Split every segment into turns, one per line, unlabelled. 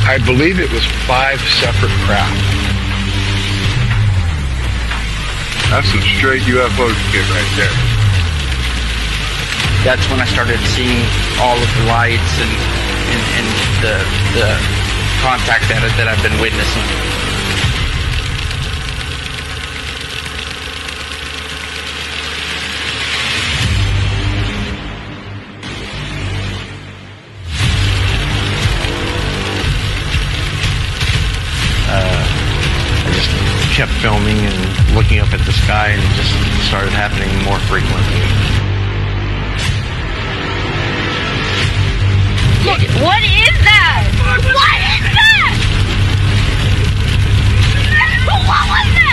I believe it was 5 separate craft.
That's some straight UFO shit right there.
That's when I started seeing all of the lights and the contact that I've been witnessing.
I just kept filming and looking up at the sky, and it just started happening more frequently.
Look, what is that? What is that? What was that?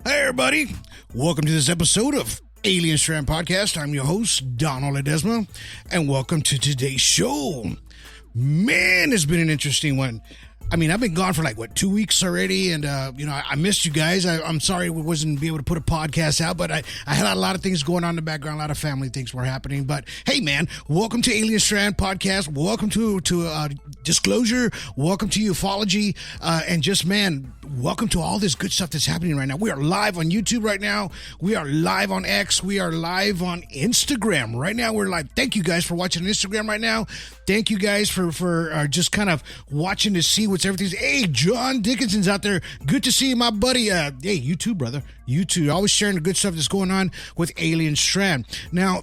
Hey, everybody. Welcome to this episode of Alien Strand Podcast. I'm your host, Donald Ledesma, and welcome to today's show. Man, it's been an interesting one. I mean, I've been gone for 2 weeks already, and, I missed you guys. I'm sorry we wasn't able to put a podcast out, but I had a lot of things going on in the background. A lot of family things were happening. But, hey, man, welcome to Alien Strand Podcast. Welcome to Disclosure. Welcome to Ufology. And just, man, welcome to all this good stuff that's happening right now. We are live on YouTube right now. We are live on X. We are live on Instagram right now. We're live. Thank you guys for watching Instagram right now. Thank you guys for just kind of watching to see what's everything's. Hey, John Dickinson's out there. Good to see you, my buddy. Hey, you too, brother. You too. Always sharing the good stuff that's going on with Alien Strand. Now,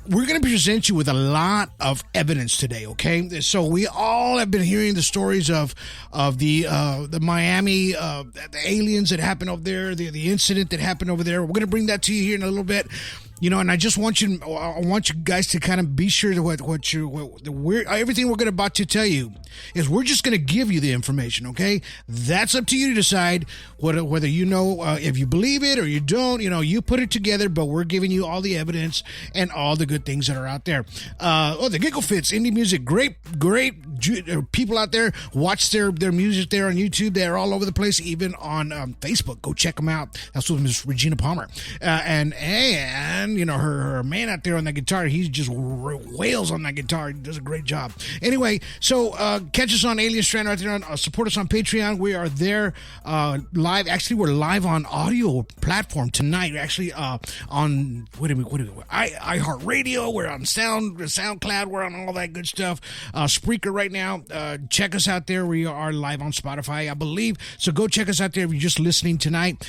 we're going to present you with a lot of evidence today, okay? So we all have been hearing the stories of the Miami, the aliens that happened over there, the incident that happened over there. We're going to bring that to you here in a little bit. And I just want you guys to kind of be sure that everything we're about to tell you is we're just going to give you the information, okay? That's up to you to decide whether if you believe it or you don't. You put it together, but we're giving you all the evidence and all the good things that are out there. The Giggle Fits, indie music, great people out there. Watch their music there on YouTube. They're all over the place, even on Facebook. Go check them out. That's with Miss Regina Palmer. And her man out there on that guitar, he just wails on that guitar. He does a great job. Anyway, so catch us on Alien Strand right there. Support us on Patreon. We are there live. Actually, we're live on audio platform tonight. Actually, on iHeartRadio. We're on SoundCloud. We're on all that good stuff. Spreaker right now. Check us out there. We are live on Spotify, I believe. So go check us out there if you're just listening tonight.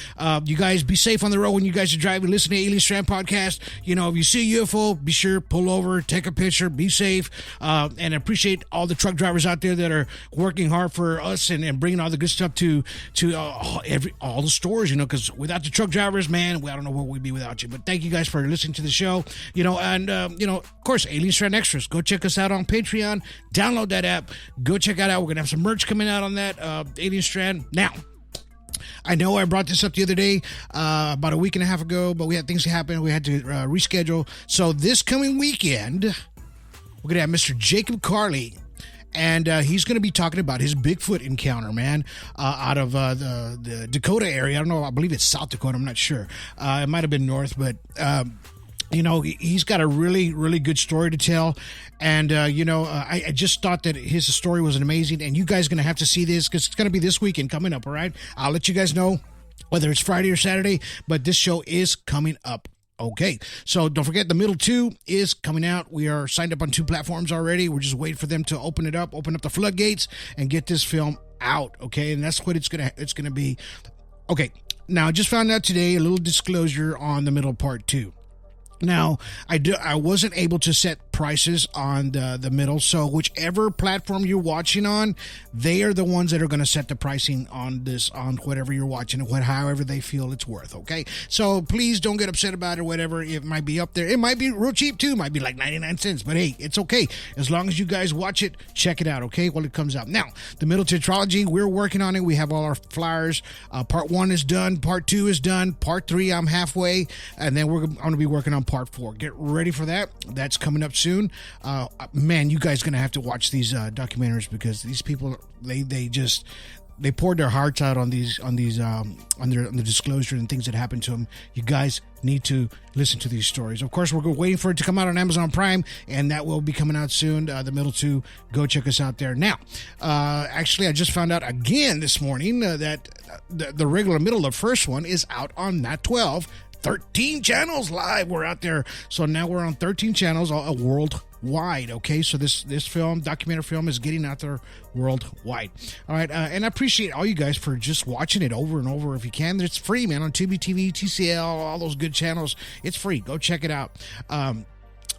You guys be safe on the road when you guys are driving. Listen to Alien Strand Podcast. If you see a UFO, be sure, pull over, take a picture, be safe, and appreciate all the truck drivers out there that are working hard for us and bringing all the good stuff to all the stores, because without the truck drivers, man, I don't know where we'd be without you. But thank you guys for listening to the show, of course, Alien Strand Extras. Go check us out on Patreon. Download that app. Go check it out. We're going to have some merch coming out on that, Alien Strand. Now, I know I brought this up the other day, about a week and a half ago, but we had things happen. We had to reschedule. So this coming weekend, we're going to have Mr. Jacob Carley, and he's going to be talking about his Bigfoot encounter, man, out of the Dakota area. I don't know. I believe it's South Dakota. I'm not sure. It might have been North, but... you know, he's got a really, really good story to tell. And, I just thought that his story was amazing. And you guys are going to have to see this because it's going to be this weekend coming up, all right? I'll let you guys know whether it's Friday or Saturday, but this show is coming up. Okay, so don't forget the middle 2 is coming out. We are signed up on 2 platforms already. We're just waiting for them to open up the floodgates and get this film out, okay? And that's what it's gonna be. Okay, now I just found out today a little disclosure on the middle part 2. Now, I wasn't able to set prices on the middle, so whichever platform you're watching on, they are the ones that are going to set the pricing on whatever you're watching, however they feel it's worth, okay? So please don't get upset about it, whatever. It might be up there. It might be real cheap, too. It might be like 99 cents, but hey, it's okay. As long as you guys watch it, check it out, okay, while it comes out. Now, the middle tetralogy, we're working on it. We have all our flyers. Part 1 is done. Part 2 is done. Part 3, I'm halfway, and then I'm going to be working on Part 4. Get ready for that. That's coming up soon. Man, you guys going to have to watch these documentaries because these people, they poured their hearts out on the disclosure and things that happened to them. You guys need to listen to these stories. Of course, we're waiting for it to come out on Amazon Prime, and that will be coming out soon. The middle 2, go check us out there. Now, actually, I just found out again this morning that the regular middle of first one is out on Nat 12. 13 channels live. We're out there. So now we're on 13 channels worldwide. Okay, so this documentary film is getting out there worldwide. All right, and I appreciate all you guys for just watching it over and over. If you can, it's free, man, on Tubi TV, TCL, all those good channels. It's free. Go check it out.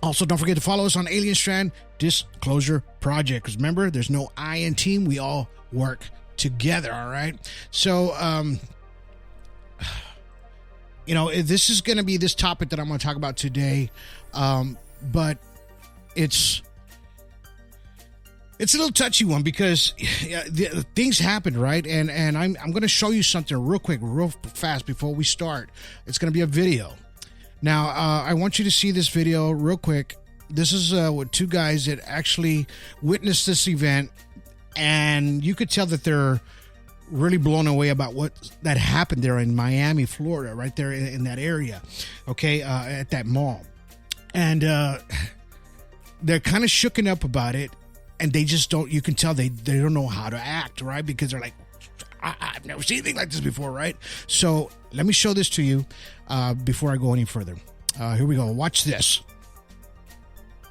Also, don't forget to follow us on Alien Strand Disclosure Project. Because remember, there's no I in team. We all work together. All right. So, this is going to be this topic that I'm going to talk about today, but it's a little touchy one because things happen, right? And I'm going to show you something real quick, real fast before we start. It's going to be a video. Now, I want you to see this video real quick. This is with 2 guys that actually witnessed this event, and you could tell that they're really blown away about what that happened there in Miami, Florida, right there in that area, okay, at that mall. And they're kind of shooken up about it, and they just don't, you can tell they don't know how to act, right? Because they're like, I've never seen anything like this before, right? So let me show this to you before I go any further. Here we go. Watch this.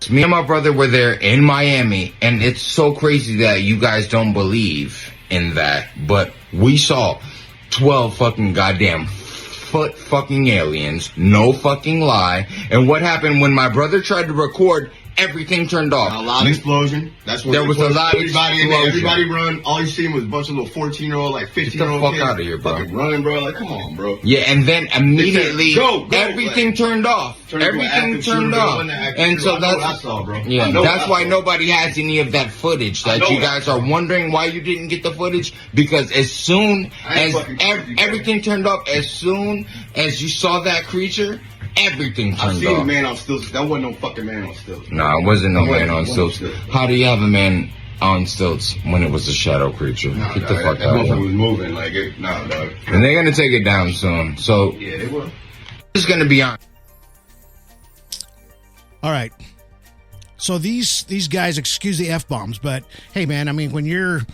Me and my brother were there in Miami, and it's so crazy that you guys don't believe in that, but we saw 12 fucking goddamn foot fucking aliens, no fucking lie. And what happened when my brother tried to record, everything turned off.
A loud explosion. That's what
there was a loud
everybody
explosion.
In there, everybody run. All you seen was a bunch of little 14-year-old, like 15-year-old
fuck
kids.
out of here, bro.
Fucking running, bro. Like, come on, bro.
Yeah, and then immediately
go,
everything
like,
turned off. Everything turned off. And so that's
what I saw, bro.
Yeah, that's why nobody has any of that footage that you guys are wondering why you didn't get the footage, because as soon as everything turned off, as soon as you saw that creature, everything turned off.
I seen a man on stilts. That wasn't no fucking man on stilts.
No, it wasn't no man on stilts. How do you have a man on stilts when it was a shadow creature? Get the fuck out of here.
That was moving like it. Nah, dog.
And they're gonna take it down soon. So
yeah, they will.
It's gonna be on.
All right. So these guys, excuse the F-bombs, but hey, man, I mean, when you're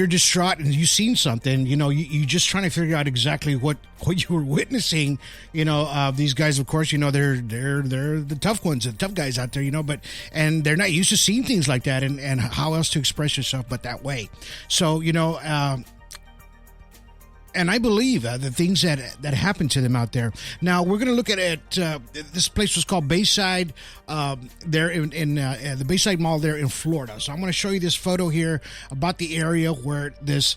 distraught and you've seen something, you just trying to figure out exactly what you were witnessing. These guys, of course, they're the tough ones, the tough guys out there, and they're not used to seeing things like that and how else to express yourself but that way. So, and I believe the things that happened to them out there. Now, we're going to look at it. This place was called Bayside, there in the Bayside Mall there in Florida. So I'm going to show you this photo here about the area where this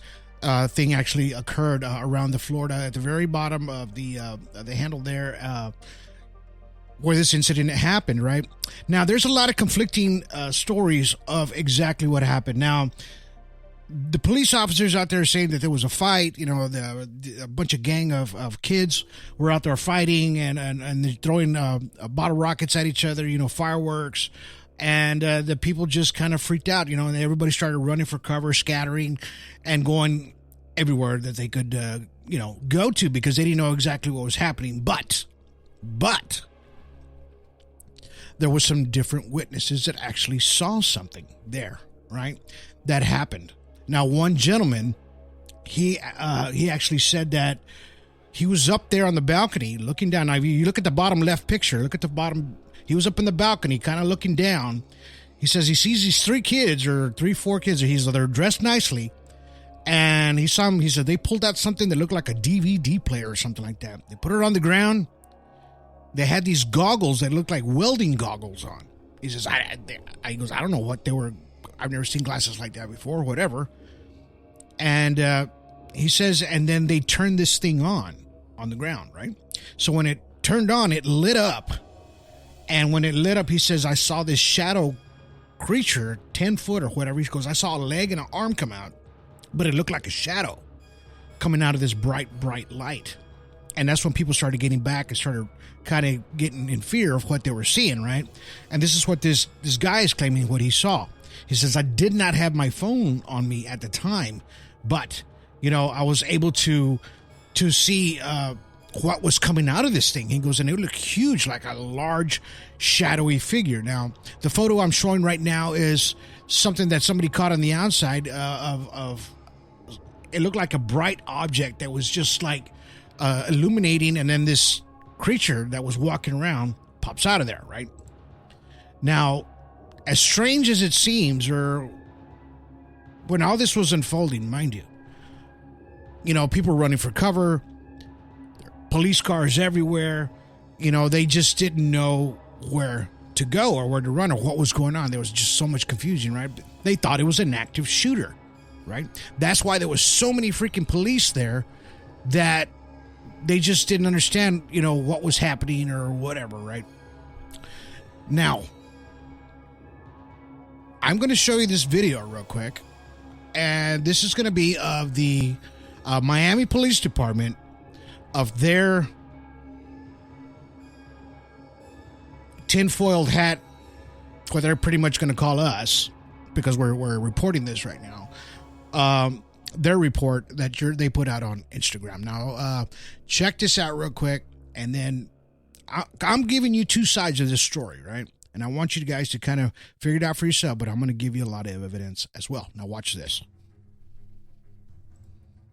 thing actually occurred around the Florida at the very bottom of the handle there, where this incident happened, right? Now, there's a lot of conflicting stories of exactly what happened. Now, the police officers out there saying that there was a fight. You know, a bunch of gang of kids were out there fighting and they're throwing bottle rockets at each other. You know, fireworks, and the people just kind of freaked out. You know, and everybody started running for cover, scattering, and going everywhere that they could go to because they didn't know exactly what was happening. But there were some different witnesses that actually saw something there, right? That happened. Now, one gentleman, he actually said that he was up there on the balcony looking down. Now, if you look at the bottom left picture, look at the bottom. He was up in the balcony, kind of looking down. He says he sees these 4 kids. They're dressed nicely. And he saw them. He said they pulled out something that looked like a DVD player or something like that. They put it on the ground. They had these goggles that looked like welding goggles on. He says, he goes, I don't know what they were. I've never seen glasses like that before, whatever. And he says, and then they turned this thing on the ground, right? So when it turned on, it lit up. And when it lit up, he says, I saw this shadow creature, 10 foot or whatever. He goes, I saw a leg and an arm come out, but it looked like a shadow coming out of this bright, bright light. And that's when people started getting back and started kind of getting in fear of what they were seeing, right? And this is what this guy is claiming what he saw. He says, I did not have my phone on me at the time, but, I was able to see what was coming out of this thing. He goes, and it looked huge, like a large, shadowy figure. Now, the photo I'm showing right now is something that somebody caught on the outside of it looked like a bright object that was just like illuminating, and then this creature that was walking around pops out of there, right? Now, as strange as it seems, or when all this was unfolding, mind you, people were running for cover, police cars everywhere, they just didn't know where to go or where to run or what was going on. There was just so much confusion, right? They thought it was an active shooter, right? That's why there was so many freaking police there that they just didn't understand, what was happening or whatever, right? Now, I'm going to show you this video real quick, and this is going to be of the Miami Police Department, of their tinfoiled hat, what they're pretty much going to call us, because we're reporting this right now, their report that they put out on Instagram. Now, check this out real quick, and then I'm giving you 2 sides of this story, right? And I want you guys to kind of figure it out for yourself, but I'm going to give you a lot of evidence as well. Now watch this.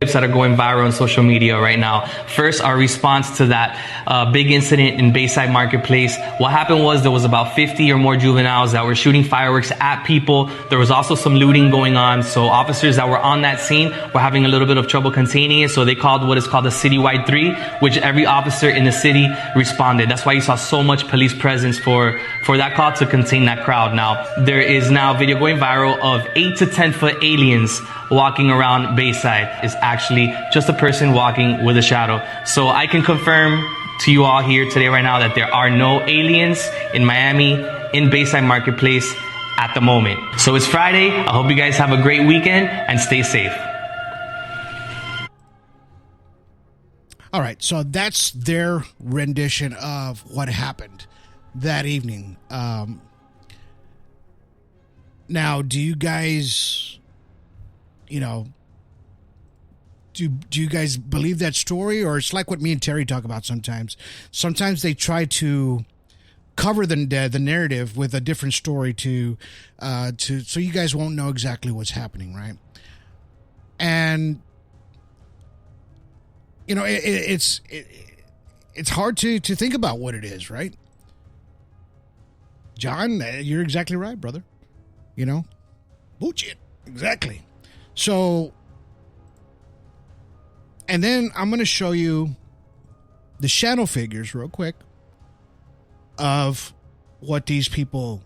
That are going viral on social media right now. First, our response to that big incident in Bayside Marketplace. What happened was there was about 50 or more juveniles that were shooting fireworks at people. There was also some looting going on. So officers that were on that scene were having a little bit of trouble containing it. So they called what is called a citywide 3, which every officer in the city responded. That's why you saw so much police presence for that call to contain that crowd. Now, there is now video going viral of 8 to 10 foot aliens walking around Bayside. Is actually just a person walking with a shadow. So I can confirm to you all here today right now that there are no aliens in Miami in Bayside Marketplace at the moment. So it's Friday. I hope you guys have a great weekend and stay safe.
All right, so that's their rendition of what happened that evening. Now, do you guys, do you guys believe that story? Or it's like what me and Terry talk about sometimes. Sometimes they try to cover the narrative with a different story to so you guys won't know exactly what's happening, right? And it's hard to think about what it is, right? John, you're exactly right, brother. Bullshit. Exactly. So, and then I'm going to show you the shadow figures real quick of what these people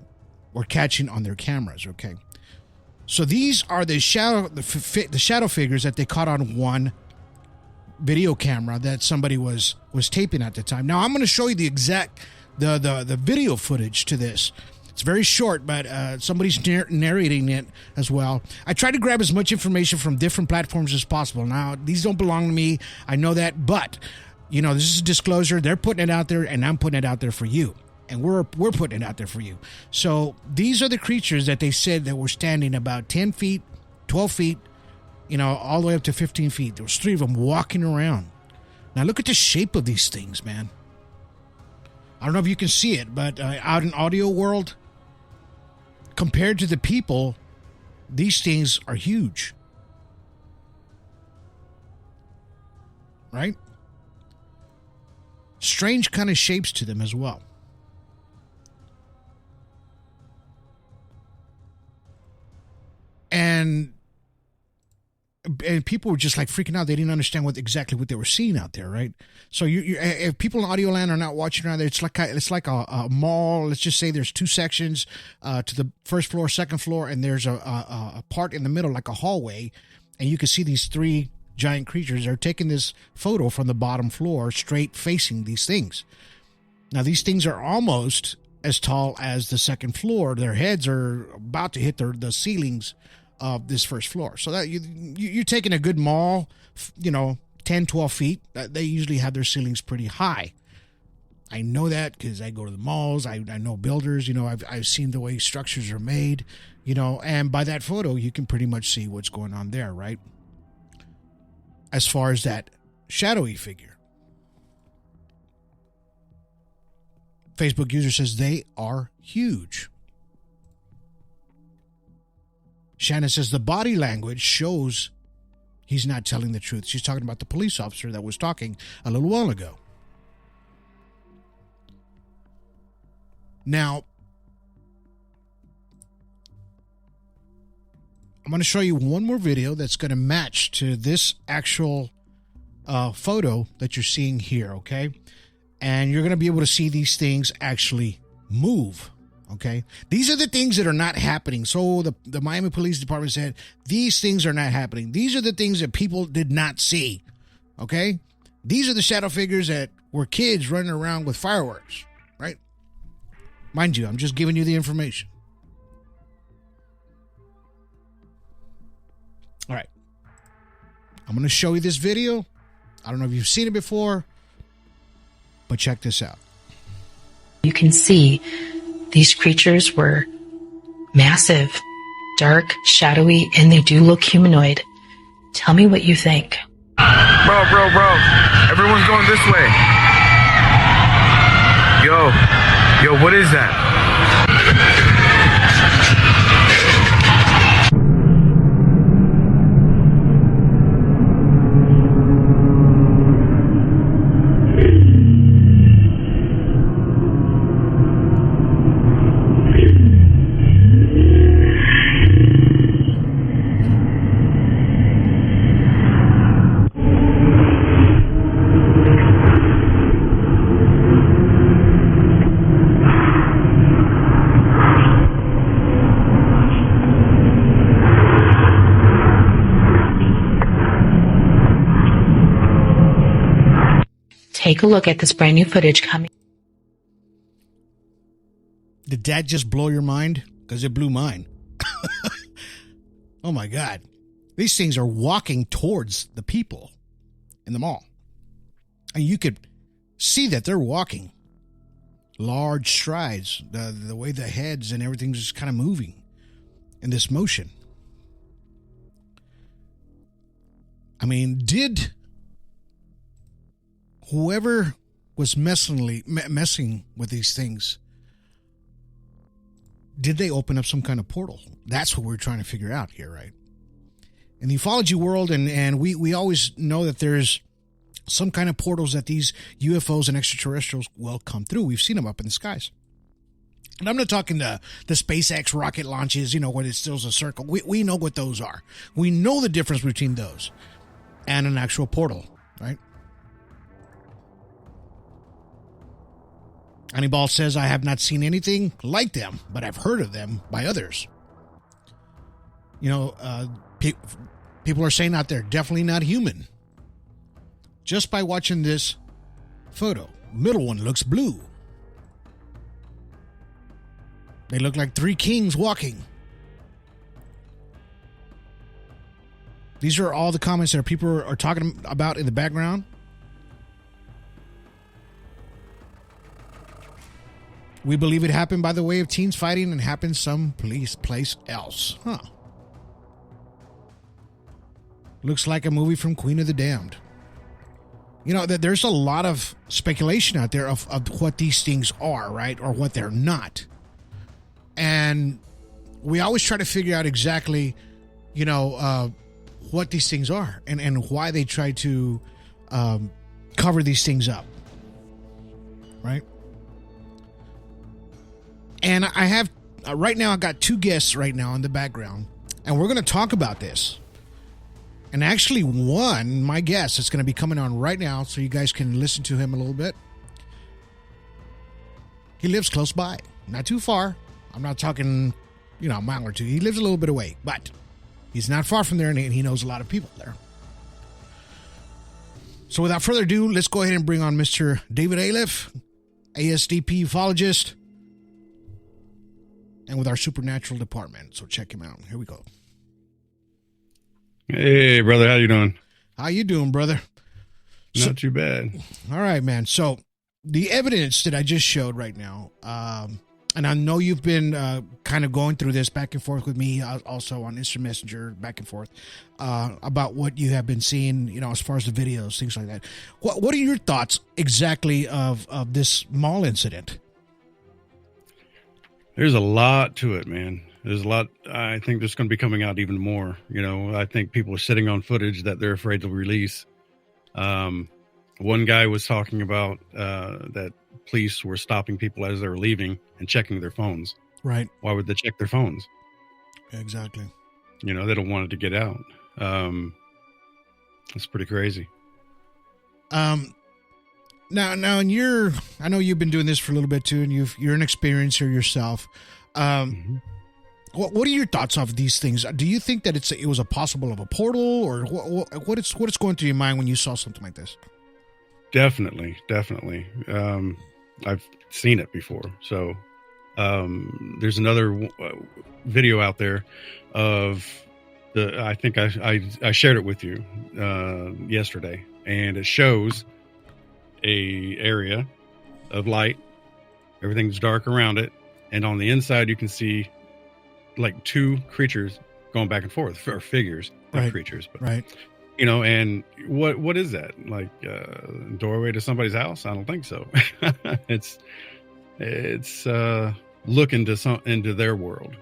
were catching on their cameras, okay? So these are the shadow figures that they caught on one video camera that somebody was taping at the time. Now I'm going to show you the exact the video footage to this. It's very short, but somebody's narrating it as well. I try to grab as much information from different platforms as possible. Now, these don't belong to me. I know that, but, you know, this is a disclosure. They're putting it out there, and I'm putting it out there for you. And we're putting it out there for you. So these are the creatures that they said that were standing about 10 feet, 12 feet, you know, all the way up to 15 feet. There was 3 of them walking around. Now, look at the shape of these things, man. I don't know if you can see it, but out in audio world, compared to the people, these things are huge. Right? Strange kind of shapes to them as well. And people were just like freaking out. They didn't understand exactly what they were seeing out there, right? So if people in audio land are not watching around there, it's like a mall. Let's just say there's 2 sections to the first floor, second floor, and there's a part in the middle, like a hallway, and you can see these 3 giant creatures. They're taking this photo from the bottom floor, straight facing these things. Now, these things are almost as tall as the second floor. Their heads are about to hit the ceilings of this first floor. So that you're taking a good mall, you know, 10, 12 feet. They usually have their ceilings pretty high. I know that because I go to the malls. I know builders. You know, I've seen the way structures are made. You know, and by that photo, you can pretty much see what's going on there, right? As far as that shadowy figure. Facebook user says they are huge. Shannon says the body language shows he's not telling the truth. She's talking about the police officer that was talking a little while ago. Now, I'm going to show you one more video that's going to match to this actual photo that you're seeing here, okay? And you're going to be able to see these things actually move. Okay, these are the things that are not happening. So the Miami Police Department said these things are not happening. These are the things that people did not see. Okay, these are the shadow figures that were kids running around with fireworks, right? Mind you, I'm just giving you the information. All right, I'm going to show you this video. I don't know if you've seen it before, but check this out.
You can see these creatures were massive, dark, shadowy, and they do look humanoid. Tell me what you think.
Bro. Everyone's going this way. Yo, what is that?
Take a look at this brand new footage coming.
Did that just blow your mind? Because it blew mine. Oh my God. These things are walking towards the people in the mall. And you could see that they're walking large strides. The way the heads and everything's just kind of moving in this motion. I mean, did whoever was messing with these things, did they open up some kind of portal? That's what we're trying to figure out here, right? In the ufology world, and we always know that there's some kind of portals that these UFOs and extraterrestrials will come through. We've seen them up in the skies. And I'm not talking the SpaceX rocket launches, you know, when it still's a circle. We know what those are. We know the difference between those and an actual portal, right? Anibal says, I have not seen anything like them, but I've heard of them by others. You know, people are saying out there, definitely not human. Just by watching this photo. Middle one looks blue. They look like three kings walking. These are all the comments that people are talking about in the background. We believe it happened by the way of teens fighting and happened someplace else. Huh. Looks like a movie from Queen of the Damned. You know, there's a lot of speculation out there of what these things are, right? Or what they're not. And we always try to figure out exactly, what these things are and why they try to cover these things up. Right? And I have, right now, I got two guests right now in the background, and we're going to talk about this. And actually, my guest is going to be coming on right now, so you guys can listen to him a little bit. He lives close by, not too far. I'm not talking, a mile or two. He lives a little bit away, but he's not far from there, and he knows a lot of people there. So without further ado, let's go ahead and bring on Mr. David Aliff, ASDP ufologist, and with our supernatural department. So check him out. Here we go.
Hey, brother. How you doing?
How you doing, brother?
Not too bad.
All right, man. So the evidence that I just showed right now, and I know you've been kind of going through this back and forth with me, also on Instant Messenger, back and forth, about what you have been seeing, as far as the videos, things like that. What are your thoughts exactly of this mall incident?
There's a lot to it, man. There's a lot. I think there's going to be coming out even more. I think people are sitting on footage that they're afraid to release. One guy was talking about that police were stopping people as they were leaving and checking their phones.
Right. Why
would they check their phones?
Exactly.
They don't want it to get out. It's pretty crazy.
Now, and I know you've been doing this for a little bit too, and you're an experiencer yourself. What are your thoughts of these things? Do you think that it was a possible of a portal, or what is going through your mind when you saw something like this?
Definitely. I've seen it before. So, there's another video out there of I think I shared it with you, yesterday, and it shows a area of light. Everything's dark around it. And on the inside, you can see like two creatures going back and forth, or figures, not
right.
creatures, but
right.
And what is that? Like doorway to somebody's house? I don't think so. It's look into their world,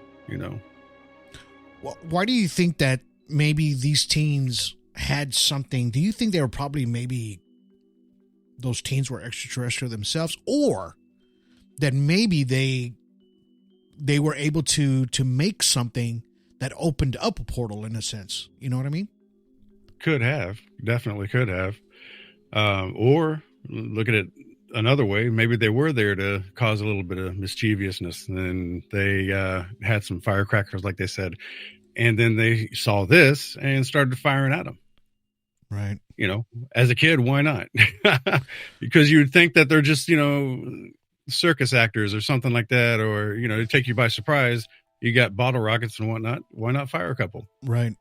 Well, why do you think that maybe these teens had something? Do you think they were probably maybe those teens were extraterrestrial themselves, or that maybe they were able to make something that opened up a portal in a sense? You know what I mean?
Definitely could have. Or look at it another way. Maybe they were there to cause a little bit of mischievousness, and they had some firecrackers, like they said, and then they saw this and started firing at them.
Right.
As a kid, why not? Because you would think that they're just, circus actors or something like that, or, to take you by surprise. You got bottle rockets and whatnot. Why not fire a couple?
Right.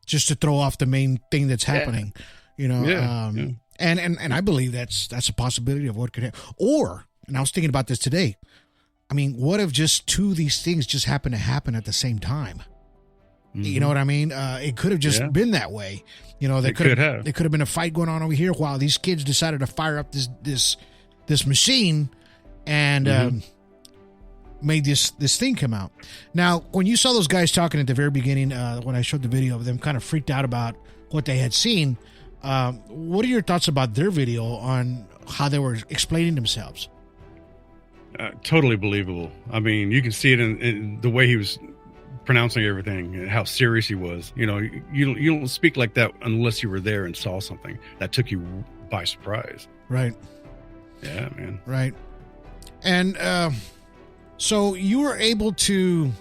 Just
to throw off the main thing that's happening,
Yeah.
And I believe that's a possibility of what could happen. Or, and I was thinking about this today, I mean, what if just two of these things just happen to happen at the same time? Mm-hmm. You know what I mean? It could have just been that way. They could have. There could have been a fight going on over here while these kids decided to fire up this machine and made this thing come out. Now, when you saw those guys talking at the very beginning, when I showed the video of them kind of freaked out about what they had seen, what are your thoughts about their video on how they were explaining themselves?
Totally believable. I mean, you can see it in the way he was pronouncing everything and how serious he was. You don't speak like that unless you were there and saw something that took you by surprise.
Right.
Yeah, man.
Right. And so you were able to,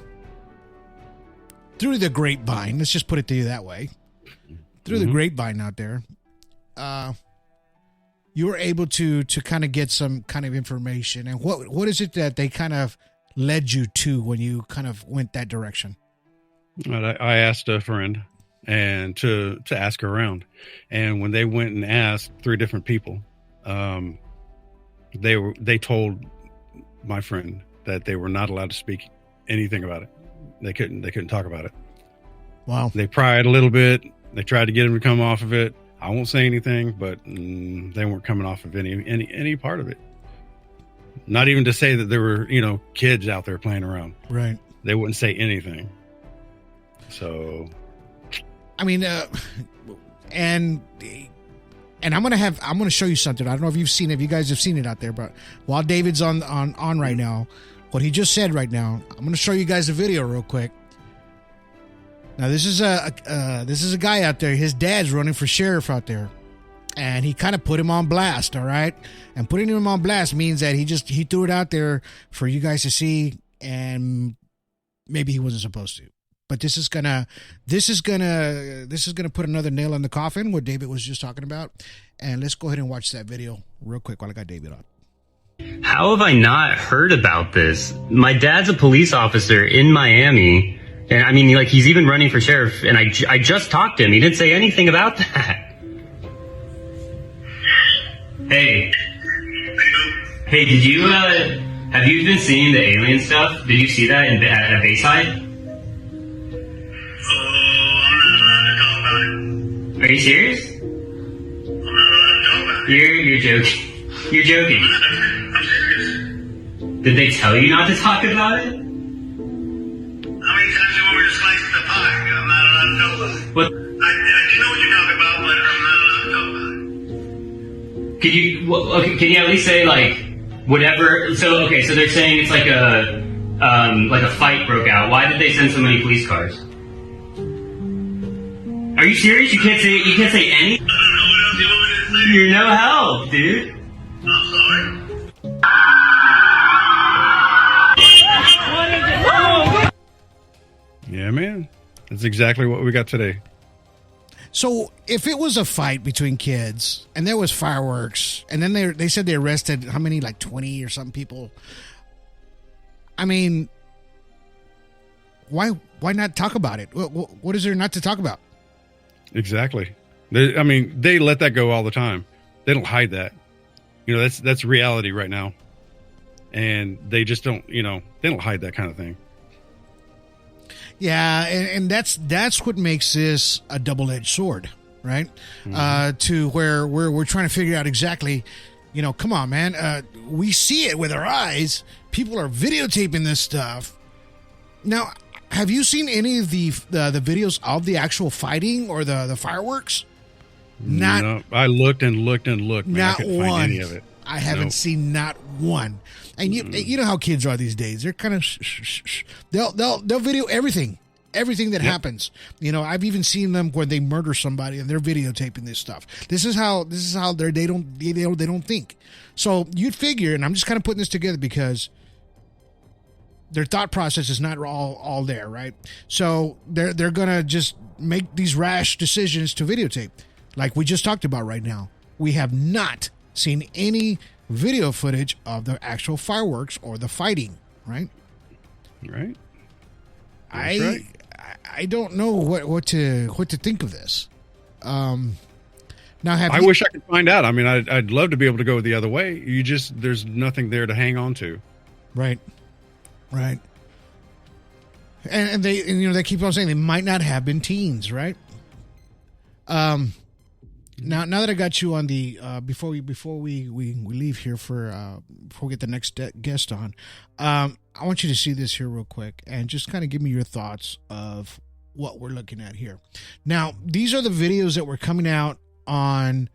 through the grapevine, let's just put it to you that way, through the grapevine out there, you were able to kind of get some kind of information. And what is it that they kind of led you to when you kind of went that direction?
I asked a friend and to ask around, and when they went and asked 3 different people, they told my friend that they were not allowed to speak anything about it. They couldn't talk about it.
Wow.
They pried a little bit. They tried to get him to come off of it. I won't say anything, but they weren't coming off of any part of it. Not even to say that there were, kids out there playing around.
Right.
They wouldn't say anything. So,
I mean, and I'm gonna show you something. I don't know if you've seen it, if you guys have seen it out there, but while David's on right now, what he just said right now, I'm gonna show you guys a video real quick. Now this is a guy out there. His dad's running for sheriff out there, and he kind of put him on blast. All right, and putting him on blast means that he threw it out there for you guys to see, and maybe he wasn't supposed to. But this is gonna put another nail in the coffin, what David was just talking about. And let's go ahead and watch that video real quick while I got David on.
How have I not heard about this? My dad's a police officer in Miami, and I mean, like, he's even running for sheriff, and I just talked to him. He didn't say anything about that. Hey, did you have you been seeing the alien stuff? Did you see that at Bayside? Are you serious? You're joking. You're joking.
I'm serious.
Did they tell you not to talk about it?
How many times do you want me to slice the pie? I'm not allowed to talk about it.
What?
I do know what you're talking about, but I'm not allowed to talk about it.
Can you at least say, like, whatever? So they're saying it's like a fight broke out. Why did they send so many police cars? Are you serious? You can't say anything?
I don't know what else you want me to say.
You're no help, dude.
I'm sorry.
yeah, man, that's exactly what we got today.
So if it was a fight between kids and there was fireworks, and then they said they arrested how many, like 20 or something people. I mean, why not talk about it? What is there not to talk about?
Exactly. They let that go all the time. They don't hide that. That's reality right now. And they just don't, they don't hide that kind of thing.
Yeah, and that's what makes this a double-edged sword, right? Mm-hmm. To where we're trying to figure out exactly, come on, man. We see it with our eyes. People are videotaping this stuff. Now, have you seen any of the videos of the actual fighting or the fireworks?
No, I looked and looked and looked. Man,
not
I couldn't
one.
find any of it.
I haven't seen not one. And you know how kids are these days. They're kind of they'll video everything that happens. I've even seen them where they murder somebody and they're videotaping this stuff. This is how they don't think. So you'd figure, and I'm just kind of putting this together because their thought process is not all there, right? So they're gonna just make these rash decisions to videotape, like we just talked about right now. We have not seen any video footage of the actual fireworks or the fighting, right?
Right.
I don't know what to think of this. Now,
I wish I could find out. I mean, I'd love to be able to go the other way. There's nothing there to hang on to.
Right. And they keep on saying they might not have been teens, right? Now that I got you on the before we leave here before we get the next guest on, I want you to see this here real quick and just kind of give me your thoughts of what we're looking at here. Now, these are the videos that were coming out on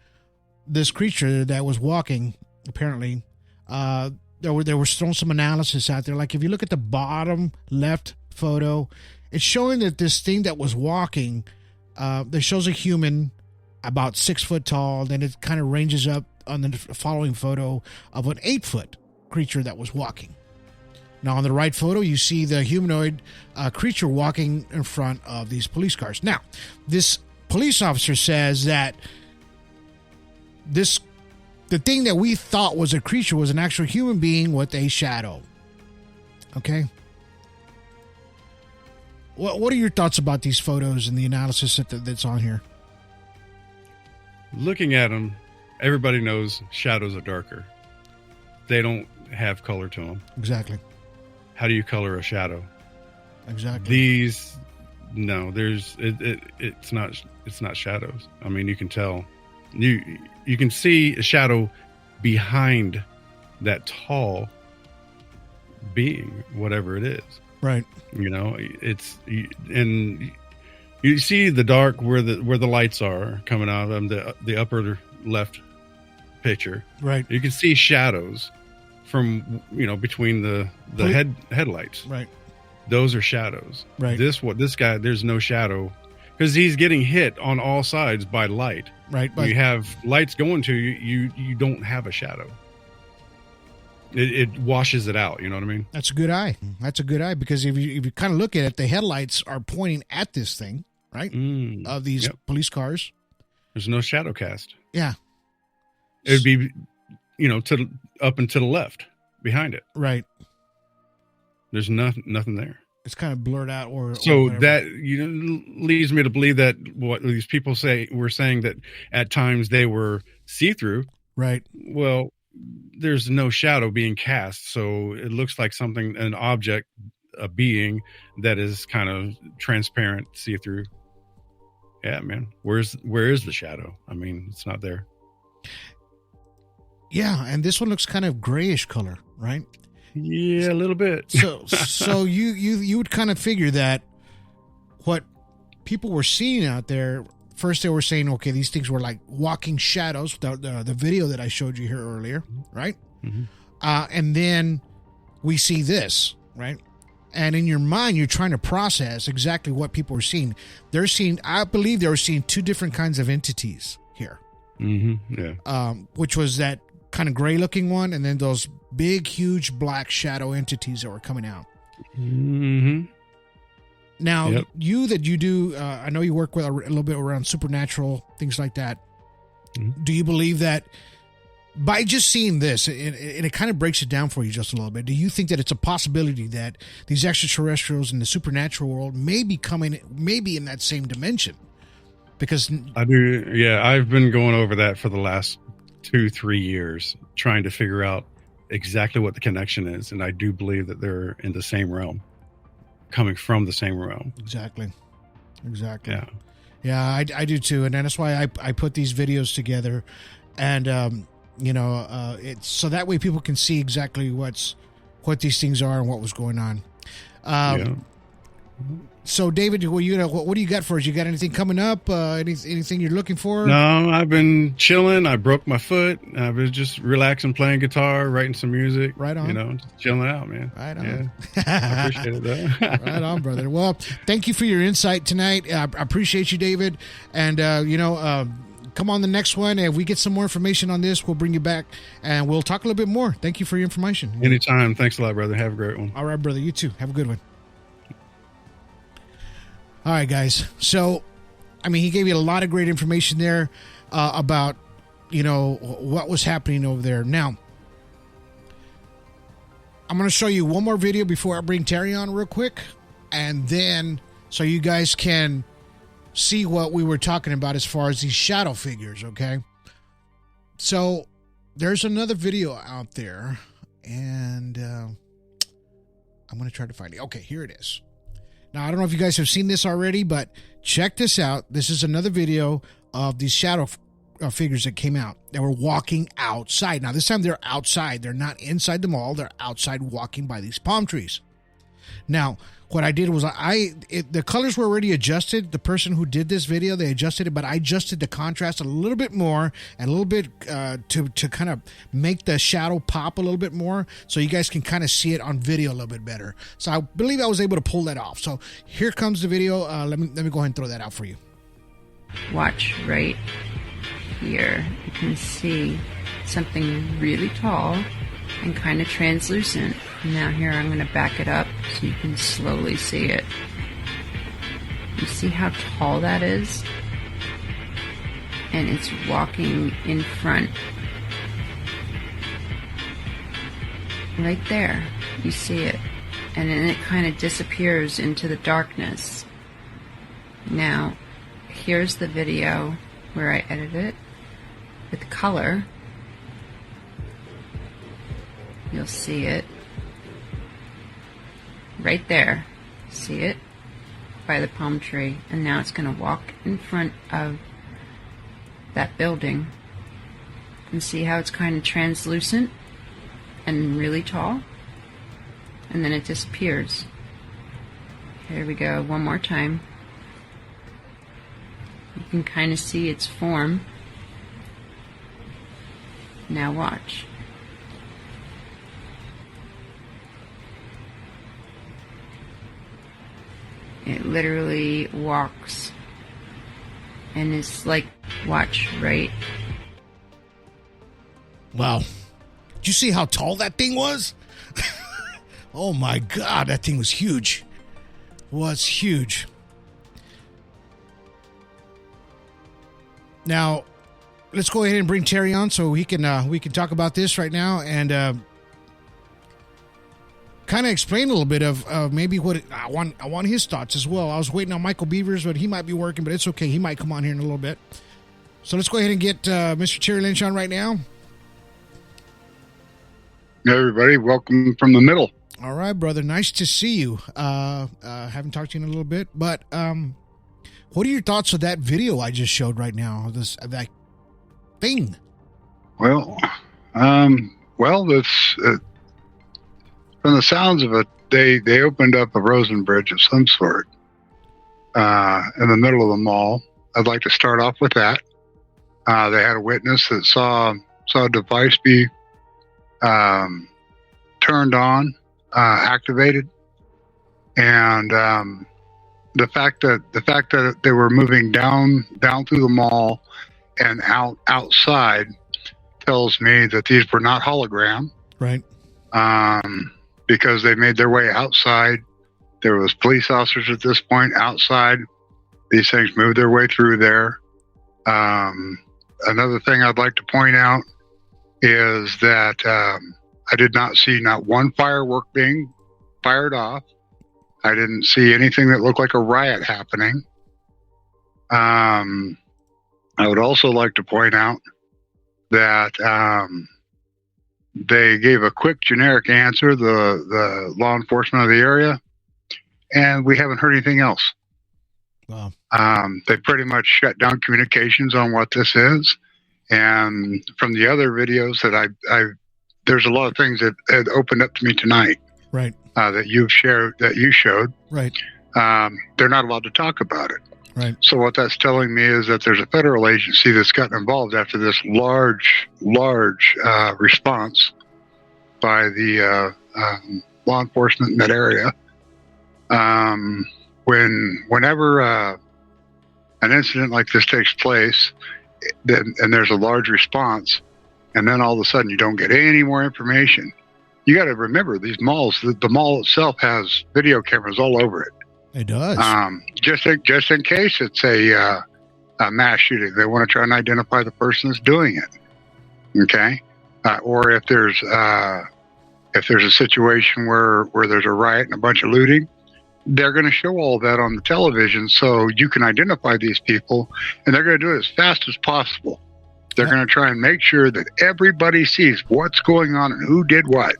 this creature that was walking. Apparently, there was thrown some analysis out there. Like if you look at the bottom left photo, it's showing that this thing that was walking, that shows a human about 6 foot tall. Then it kind of ranges up on the following photo of an 8 foot creature that was walking. Now on the right photo, you see the humanoid creature walking in front of these police cars. Now, this police officer says that the thing that we thought was a creature was an actual human being with a shadow. Okay. What are your thoughts about these photos and the analysis that's on here?
Looking at them, everybody knows shadows are darker. They don't have color to them.
Exactly.
How do you color a shadow?
Exactly.
It's not shadows. I mean, you can tell. You can see a shadow behind that tall being, whatever it is.
Right.
And you see the dark where the lights are coming out of the upper left picture.
Right.
You can see shadows from between the headlights.
Right.
Those are shadows.
Right.
This guy, there's no shadow because he's getting hit on all sides by light.
Right.
When you have lights going to you, you don't have a shadow. It washes it out. You know what I mean?
That's a good eye. That's a good eye because if you kind of look at it, the headlights are pointing at this thing, right? Of these police cars.
There's no shadow cast.
Yeah.
It'd be, up and to the left behind it.
Right.
There's nothing there.
It's kind of blurred out, or
that leads me to believe that what these people were saying that at times they were see-through.
Right.
Well, there's no shadow being cast, so it looks like an object, a being that is kind of transparent, see-through. Yeah, man. Where is the shadow? I mean, it's not there.
Yeah, and this one looks kind of grayish color, right?
Yeah, a little bit.
So you would kind of figure that what people were seeing out there, first they were saying, okay, these things were like walking shadows, the video that I showed you here earlier, right?
Mm-hmm.
And then we see this, right? And in your mind, you're trying to process exactly what people are seeing. I believe they were seeing two different kinds of entities here.
Mm-hmm. Yeah.
Which was that kind of gray looking one, and then those big, huge black shadow entities that were coming out.
Mm-hmm.
Now, you do, I know you work with a little bit around supernatural, things like that. Mm-hmm. Do you believe that by just seeing this, and it kind of breaks it down for you just a little bit, do you think that it's a possibility that these extraterrestrials in the supernatural world may be in that same dimension? Because
I do. Yeah, I've been going over that for the last 2-3 years, trying to figure out exactly what the connection is. And I do believe that they're in the same realm, coming from the same realm.
Exactly.
Yeah.
Yeah, I do too. And that's why I put these videos together, and, it's so that way people can see exactly what these things are and what was going on. So, David, what do you got for us? You got anything coming up? Anything you're looking for?
No, I've been chilling. I broke my foot. I was just relaxing, playing guitar, writing some music.
Right on.
Just chilling out, man.
Right on.
Yeah. I appreciate it, though.
Right on, brother. Well, thank you for your insight tonight. I appreciate you, David. And, come on the next one. If we get some more information on this, we'll bring you back and we'll talk a little bit more. Thank you for your information.
Anytime. Thanks a lot, brother. Have a great one.
All right, brother. You too. Have a good one. All right, guys. So, he gave you a lot of great information there about, what was happening over there. Now, I'm going to show you one more video before I bring Terry on real quick. And then, so you guys can see what we were talking about as far as these shadow figures, okay? So, there's another video out there. And I'm going to try to find it. Okay, here it is. Now, I don't know if you guys have seen this already, but check this out. This is another video of these shadow figures that came out. They were walking outside. Now, this time they're outside. They're not inside the mall. They're outside walking by these palm trees. Now, what I did was the colors were already adjusted. The person who did this video, they adjusted it, but I adjusted the contrast a little bit more and a little bit to kind of make the shadow pop a little bit more so you guys can kind of see it on video a little bit better. So I believe I was able to pull that off. So here comes the video. Let me go ahead and throw that out for you.
Watch right here. You can see something really tall and kind of translucent. Now here I'm going to back it up so you can slowly see it. You see how tall that is? And it's walking in front. Right there. You see it. and then it kind of disappears into the darkness. Now, here's the video where I edit it with color. You'll see it right there. See it? By the palm tree. And now it's going to walk in front of that building. And see how it's kind of translucent and really tall? And then it disappears. Here we go, one more time. You can kind of see its form. Now watch. It literally walks. And it's like, watch, right?
Wow. Did you see how tall that thing was? Oh my God, that thing was huge. Was huge. Now, let's go ahead and bring Terry on so we can talk about this right now and kind of explain a little bit of maybe what I want his thoughts as well. I was waiting on Michael Beavers, but he might be working, but it's okay. He might come on here in a little bit. So let's go ahead and get Mr. Terry Linch on right now.
Hey, everybody, welcome from the middle.
All right, brother. Nice to see you. Haven't talked to you in a little bit, but what are your thoughts of that video I just showed right now? That thing.
Well, that's from the sounds of it. They opened up a Rosen Bridge of some sort in the middle of the mall. I'd like to start off with that. They had a witness that saw a device be turned on, activated, and the fact that they were moving down through the mall and outside tells me that these were not hologram,
right?
Because they made their way outside. There was police officers at this point outside. These things moved their way through there. Another thing I'd like to point out is that I did not see not one firework being fired off. I didn't see anything that looked like a riot happening. I would also like to point out that they gave a quick generic answer, the law enforcement of the area, and we haven't heard anything else.
Wow.
They pretty much shut down communications on what this is. And from the other videos that there's a lot of things that had opened up to me tonight.
Right.
That you showed.
Right.
They're not allowed to talk about it.
Right.
So what that's telling me is that there's a federal agency that's gotten involved after this large response by the law enforcement in that area. Whenever an incident like this takes place, and there's a large response, and then all of a sudden you don't get any more information, you got to remember these malls. The mall itself has video cameras all over it.
It does.
Just in case it's a mass shooting, they want to try and identify the person that's doing it. Okay, or if there's a situation where there's a riot and a bunch of looting, they're going to show all that on the television so you can identify these people, and they're going to do it as fast as possible. They're going to try and make sure that everybody sees what's going on and who did what.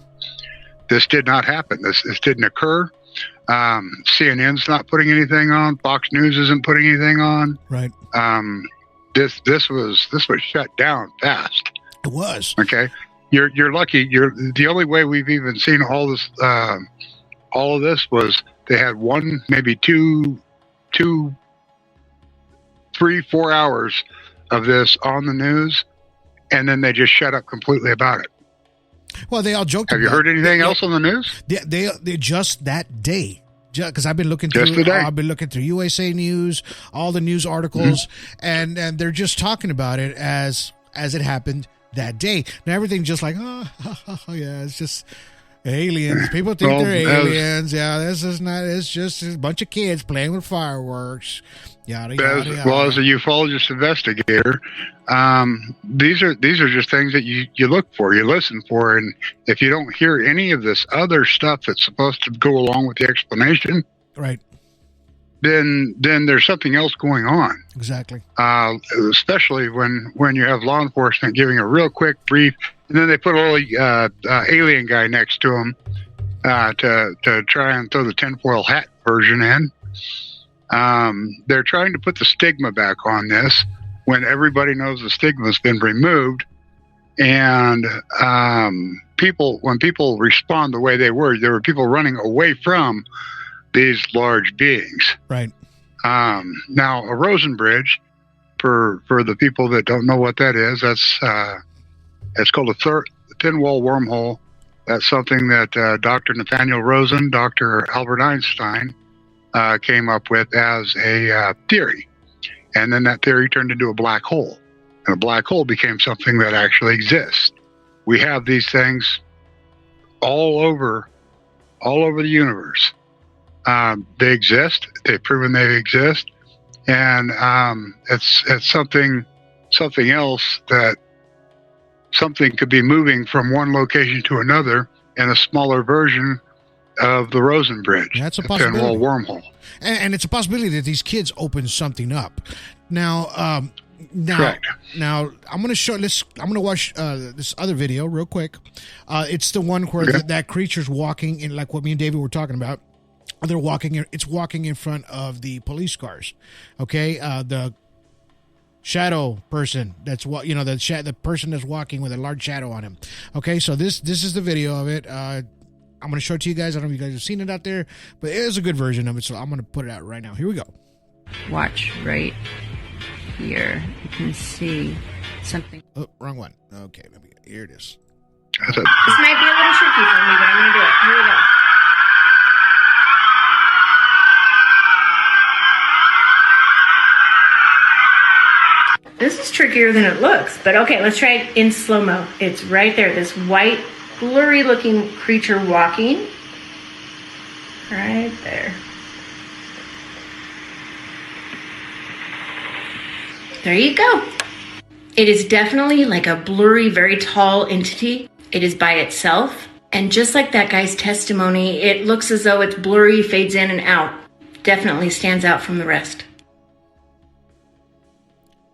This did not happen. This didn't occur. CNN's not putting anything on. Fox News isn't putting anything on.
Right.
This was shut down fast.
It was.
Okay. You're lucky. You're the only way we've even seen all this. All of this was they had one, maybe two, 3, 4 hours of this on the news, and then they just shut up completely about it.
Well, they all joked.
Have you heard anything else on the news?
They just that day, because I've been looking through.
Just today.
I've been looking through USA News, all the news articles, and they're just talking about it as it happened that day. Now everything just like, oh yeah, it's just Aliens. People think
Well,
they're
as-
aliens. Yeah, this is not. It's just a bunch of kids playing with fireworks. Yada yada yada.
Well, as a ufologist investigator, these are just things that you look for, you listen for, and if you don't hear any of this other stuff that's supposed to go along with the explanation,
right,
then there's something else going on.
Exactly.
Especially when you have law enforcement giving a real quick brief, and then they put a little alien guy next to him to try and throw the tinfoil hat version in. They're trying to put the stigma back on this when everybody knows the stigma's been removed. And when people respond the way they were, there were people running away from these large beings.
Right.
Now, a Rosen Bridge, for the people that don't know what that is, it's called a thin wall wormhole. That's something that Dr. Nathaniel Rosen, Dr. Albert Einstein came up with as a theory. And then that theory turned into a black hole. And a black hole became something that actually exists. We have these things all over the universe. They exist. They've proven they exist. And it's something else, that something could be moving from one location to another in a smaller version of the Rosen Bridge.
That's a
thin
possibility.
wall wormhole.
And it's a possibility that these kids opened something up. Now,
Correct.
Now I'm going to show. I'm going to watch this other video real quick. It's the one where that creature's walking in, like what me and David were talking about. They're walking. It's walking in front of the police cars. Okay, the shadow person. That's what the person that's walking with a large shadow on him. Okay, so this is the video of it. I'm going to show it to you guys. I don't know if you guys have seen it out there, but it is a good version of it, so I'm going to put it out right now. Here we go.
Watch right here. You can see something.
Oh, wrong one. Okay, here it is.
This might be a little tricky for me, but I'm going to do it. Here we go. This is trickier than it looks, but okay, let's try it in slow-mo. It's right there, this white, blurry-looking creature walking. Right there. There you go. It is definitely like a blurry, very tall entity. It is by itself. And just like that guy's testimony, it looks as though it's blurry, fades in and out. Definitely stands out from the rest.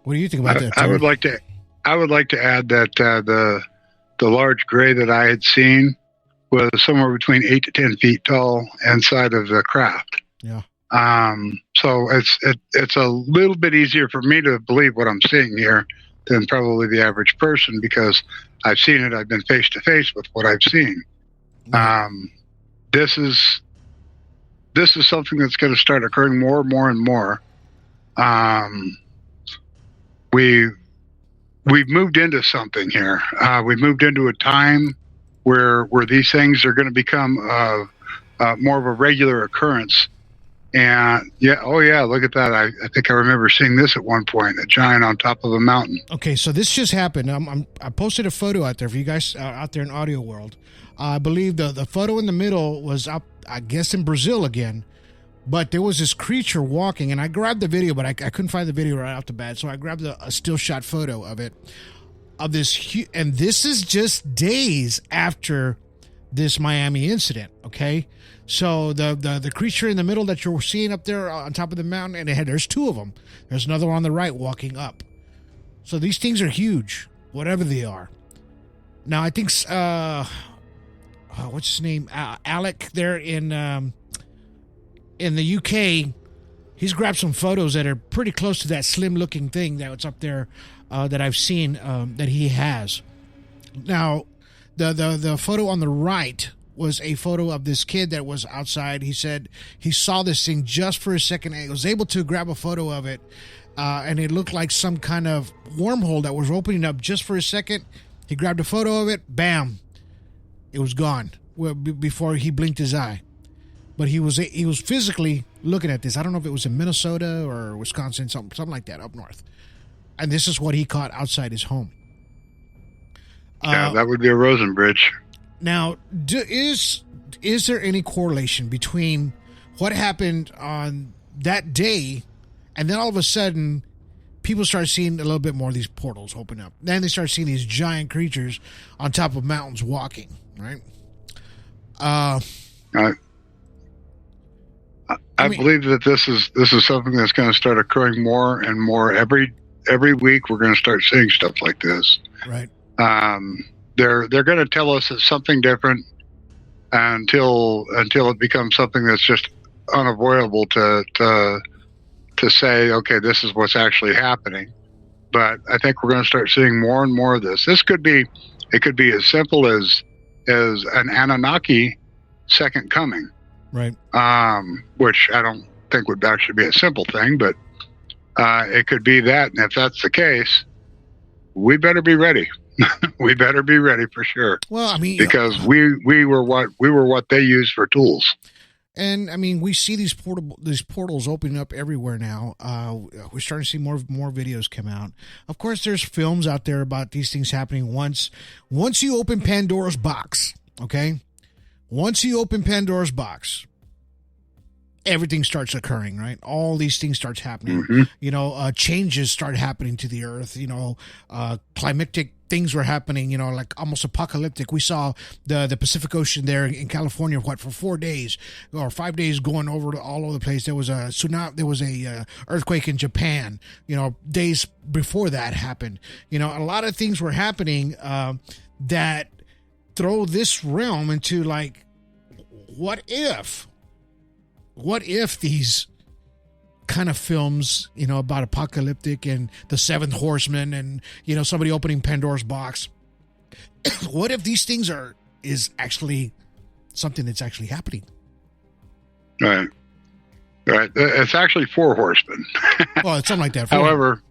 What do you think about that,
I would like to add that the large gray that I had seen was somewhere between 8 to 10 feet tall inside of the craft.
Yeah.
So it's a little bit easier for me to believe what I'm seeing here than probably the average person, because I've seen it. I've been face to face with what I've seen. This is something that's going to start occurring more and more. We've moved into something here. We've moved into a time where these things are going to become more of a regular occurrence. And look at that. I think I remember seeing this at one point, a giant on top of a mountain.
Okay, so this just happened. I posted a photo out there for you guys out there in audio world. I believe the photo in the middle was up, I guess, in Brazil again. But there was this creature walking, and I grabbed the video, but I couldn't find the video right off the bat, so I grabbed a still shot photo of it. Of this, and this is just days after this Miami incident. Okay, so the creature in the middle that you're seeing up there on top of the mountain, and there's two of them. There's another one on the right walking up. So these things are huge, whatever they are. Now I think what's his name, Alec there in the UK, he's grabbed some photos that are pretty close to that slim-looking thing that was up there that I've seen that he has. Now, the photo on the right was a photo of this kid that was outside. He said he saw this thing just for a second and was able to grab a photo of it, and it looked like some kind of wormhole that was opening up just for a second. He grabbed a photo of it, bam, it was gone before he blinked his eye. But he was physically looking at this. I don't know if it was in Minnesota or Wisconsin, something like that up north. And this is what he caught outside his home.
Yeah, that would be a Rosen Bridge.
Now, is there any correlation between what happened on that day and then all of a sudden people start seeing a little bit more of these portals open up? Then they start seeing these giant creatures on top of mountains walking, right?
I believe that this is something that's going to start occurring more and more every week. We're going to start seeing stuff like this.
Right.
They're going to tell us it's something different until it becomes something that's just unavoidable to say, okay, this is what's actually happening. But I think we're going to start seeing more and more of this. It could be as simple as an Anunnaki second coming.
Right.
Which I don't think would actually be a simple thing, but it could be that. And if that's the case, we better be ready. We better be ready for sure.
Well, I mean,
because we were what they used for tools.
And I mean, we see these portals opening up everywhere now. We're starting to see more videos come out. Of course, there's films out there about these things happening once you open Pandora's box. Okay, once you open Pandora's box, everything starts occurring, right? All these things starts happening.
Mm-hmm.
You know, changes start happening to the earth. You know, climatic things were happening, you know, like almost apocalyptic. We saw the Pacific Ocean there in California, for 4 days or 5 days going over all over the place. There was a tsunami, there was a earthquake in Japan, you know, days before that happened. You know, a lot of things were happening that throw this realm into like, what if these kind of films, you know, about apocalyptic and the seventh horseman and, you know, somebody opening Pandora's box. What if these things is actually something that's actually happening?
Right. It's actually 4 horsemen.
Well, it's something like that.
However,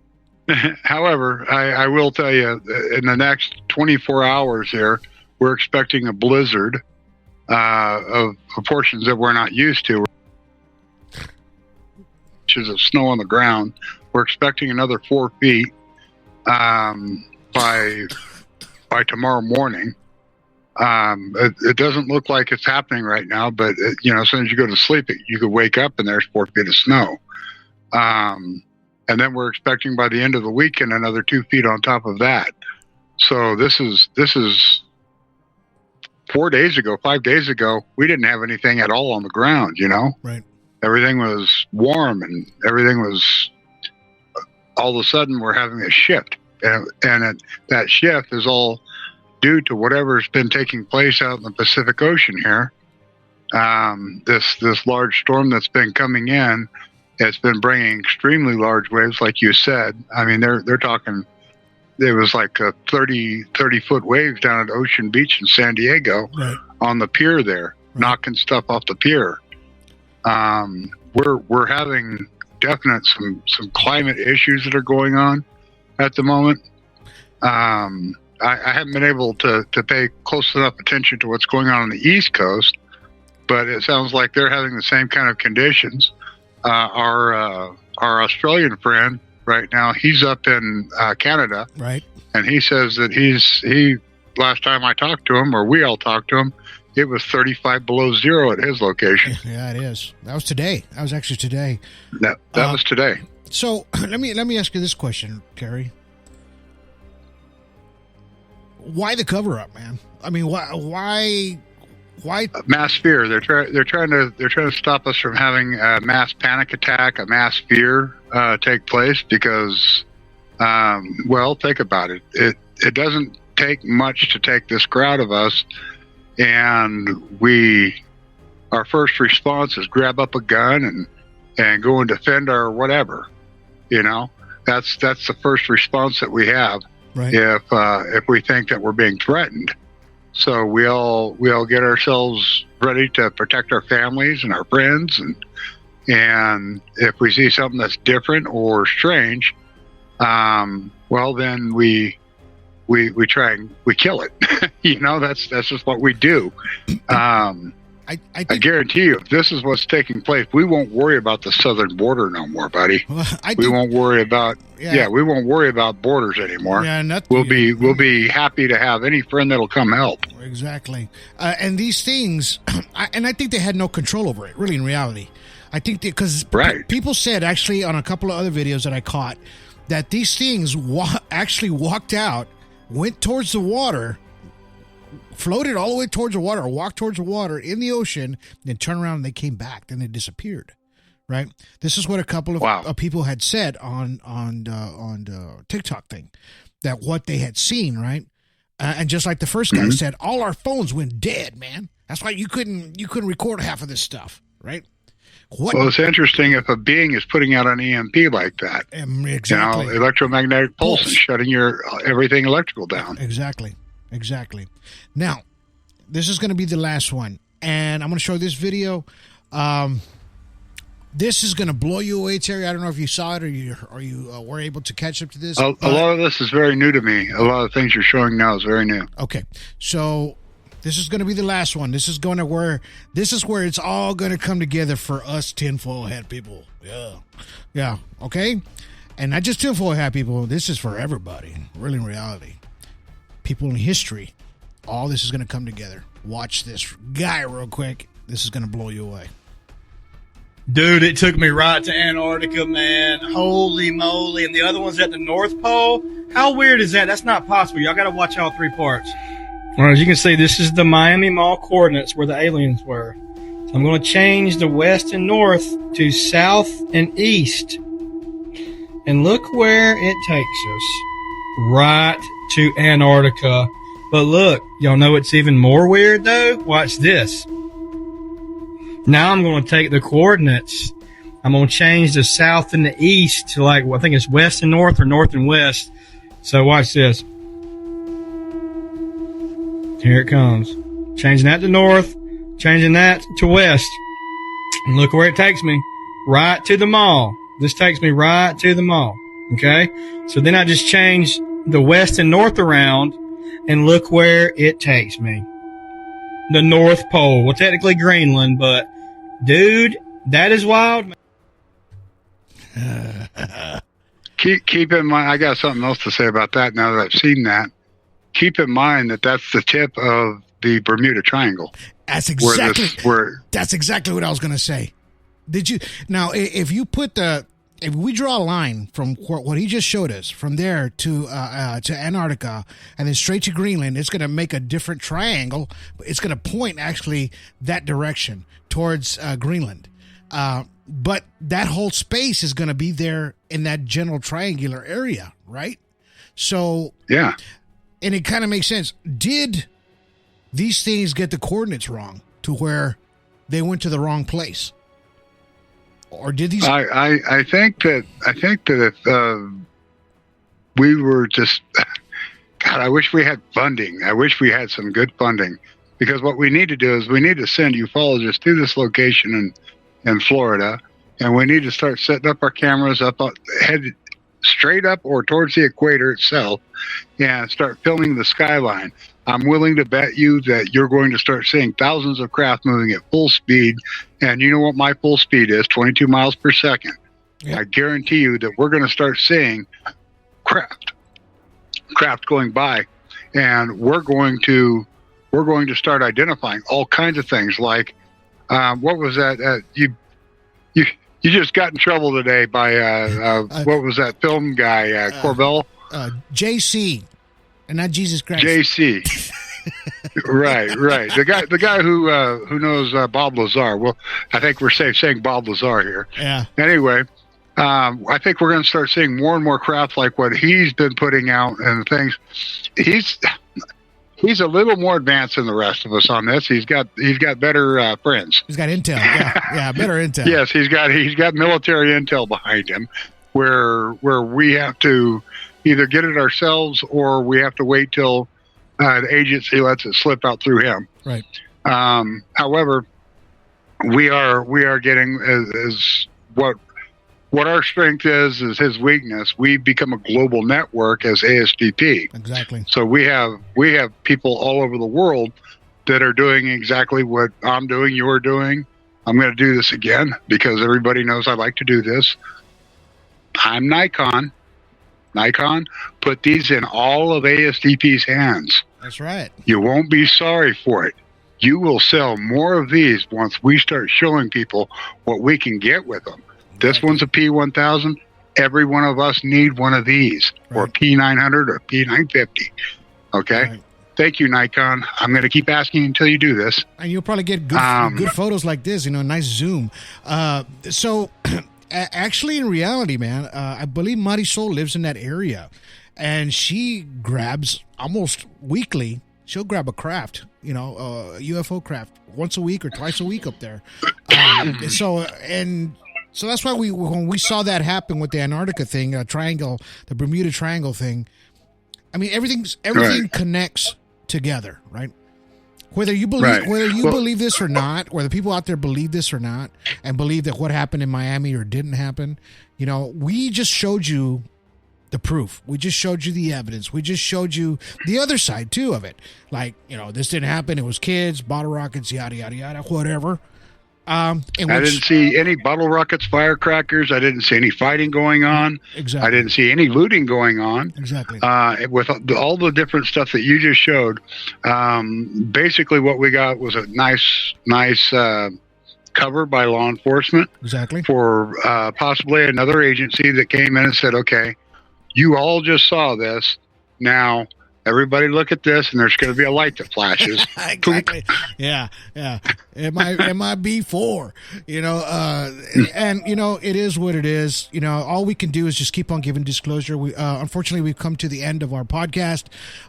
I will tell you, in the next 24 hours here, we're expecting a blizzard of proportions that we're not used to. Inches of snow on the ground. We're expecting another 4 feet by tomorrow morning. It doesn't look like it's happening right now, but you know, as soon as you go to sleep, you could wake up and there's 4 feet of snow. And then we're expecting by the end of the weekend another 2 feet on top of that. So this is 4 days ago, 5 days ago, we didn't have anything at all on the ground. You know,
right.
Everything was warm and everything was, all of a sudden we're having a shift. And that shift is all due to whatever's been taking place out in the Pacific Ocean here. This large storm that's been coming in, it's been bringing extremely large waves, like you said. I mean, they're talking, there was like a 30 foot waves down at Ocean Beach in San Diego,
right,
on the pier there, right, knocking stuff off the pier. We're having definite some climate issues that are going on at the moment. I haven't been able to pay close enough attention to what's going on the East Coast, but it sounds like they're having the same kind of conditions. Our Australian friend right now, he's up in Canada,
right, and
he says that he last time I talked to him, or we all talked to him, it was 35 below zero at his location.
Yeah, it is. That was today. That was actually today.
That was today.
So let me ask you this question, Kerry. Why the cover up, man? I mean, why
mass fear? They're trying to stop us from having a mass panic attack, a mass fear take place because, well, think about it. It doesn't take much to take this crowd of us. And our first response is grab up a gun and go and defend our whatever, you know, that's the first response that we have.
Right.
If we think that we're being threatened. So we all get ourselves ready to protect our families and our friends. And if we see something that's different or strange, well, then we try and we kill it. You know, that's just what we do. I guarantee you, if this is what's taking place, we won't worry about the southern border no more, buddy. We won't worry about we won't worry about borders anymore.
Yeah,
we'll be happy to have any friend that'll come help.
Exactly. And these things, I think they had no control over it. Really, in reality, I think because people said actually on a couple of other videos that I caught that these things actually walked out, went towards the water, floated all the way towards the water, or walked towards the water in the ocean, then turned around and they came back. Then they disappeared. Right. This is what a couple of people had said on the TikTok thing, that what they had seen. Right. And just like the first guy said, all our phones went dead, man. That's why you couldn't record half of this stuff. Right.
Well, it's interesting if a being is putting out an EMP like that.
Exactly.
Electromagnetic pulse and shutting your everything electrical down.
Exactly. Now, this is going to be the last one, and I'm going to show this video. This is going to blow you away, Terry. I don't know if you saw it or you were able to catch up to this.
A lot of this is very new to me. A lot of things you're showing now is very new.
Okay, so this is going to be the last one. This is where it's all going to come together for us tinfoil hat people. Yeah. Okay, and not just tinfoil hat people. This is for everybody. Really, in reality, people in history. All this is going to come together. Watch this guy real quick. This is going to blow you away.
Dude, it took me right to Antarctica, man. Holy moly. And the other one's at the North Pole. How weird is that? That's not possible. Y'all got to watch all three parts. All right, as you can see, this is the Miami Mall coordinates where the aliens were. So I'm going to change the west and north to south and east. And look where it takes us. Right to Antarctica. But look, y'all know it's even more weird, though? Watch this. Now I'm going to take the coordinates. I'm going to change the south and the east to I think it's west and north or north and west. So watch this. Here it comes. Changing that to north, changing that to west. And look where it takes me. Right to the mall. This takes me right to the mall. Okay? So then I just change the west and north around, and look where it takes me. The North Pole. Well, technically Greenland, but dude, that is wild.
Keep in mind, I got something else to say about that now that I've seen that. Keep in mind that that's the tip of the Bermuda Triangle.
That's exactly what I was going to say. Did you now? If we draw a line from what he just showed us from there to Antarctica and then straight to Greenland, it's going to make a different triangle. It's going to point actually that direction towards Greenland. But that whole space is going to be there in that general triangular area, right? So
yeah,
and it kind of makes sense. Did these things get the coordinates wrong to where they went to the wrong place? Or did these?
I think that if we were just, God, I wish we had funding. I wish we had some good funding, because what we need to do is we need to send ufologists to this location in Florida, and we need to start setting up our cameras headed straight up or towards the equator itself, and start filming the skyline. I'm willing to bet you that you're going to start seeing thousands of craft moving at full speed. And you know what my full speed is? 22 miles per second. Yep. I guarantee you that we're going to start seeing craft going by, and we're going to start identifying all kinds of things. Like, what was that? You just got in trouble today by what was that film guy? Corbell?
JC. And not Jesus Christ.
JC. right. The guy who knows Bob Lazar. Well, I think we're safe saying Bob Lazar here.
Yeah.
Anyway, I think we're going to start seeing more and more craft like what he's been putting out and things. He's a little more advanced than the rest of us on this. He's got better friends.
He's got intel. Yeah, better intel.
Yes, he's got military intel behind him, where we have to either get it ourselves or we have to wait till the agency lets it slip out through him.
Right.
However, we are getting as what our strength is his weakness. We become a global network as ASDP.
Exactly.
So we have people all over the world that are doing exactly what I'm doing, you're doing. I'm going to do this again because everybody knows I like to do this. I'm Nikon. Nikon put these in all of ASDP's hands.
That's right.
You won't be sorry for it. You will sell more of these once we start showing people what we can get with them. This one's a P1000. Every one of us need one of these, or P900 or P950. Okay? Right. Thank you, Nikon. I'm going to keep asking until you do this.
And you'll probably get good photos like this, nice zoom. So, actually, in reality, man, I believe Marisol lives in that area. And she grabs almost weekly, she'll grab a craft, a UFO craft once a week or twice a week up there. So that's why when we saw that happen with the Antarctica thing, the Bermuda Triangle thing, I mean, everything right. connects together, right? Whether you believe this or not, whether people out there believe this or not, and believe that what happened in Miami or didn't happen, we just showed you the proof. We just showed you the evidence. We just showed you the other side too of it. Like, this didn't happen. It was kids, bottle rockets, yada yada yada, whatever. I didn't
see any bottle rockets, firecrackers. I didn't see any fighting going on.
Exactly.
I didn't see any looting going on.
Exactly.
With all the different stuff that you just showed, basically what we got was a nice cover by law enforcement.
Exactly.
For possibly another agency that came in and said, okay, you all just saw this. Now, everybody look at this, and there's going to be a light that flashes.
Exactly. Yeah. It might be B4, and it is what it is. All we can do is just keep on giving disclosure. We unfortunately we've come to the end of our podcast,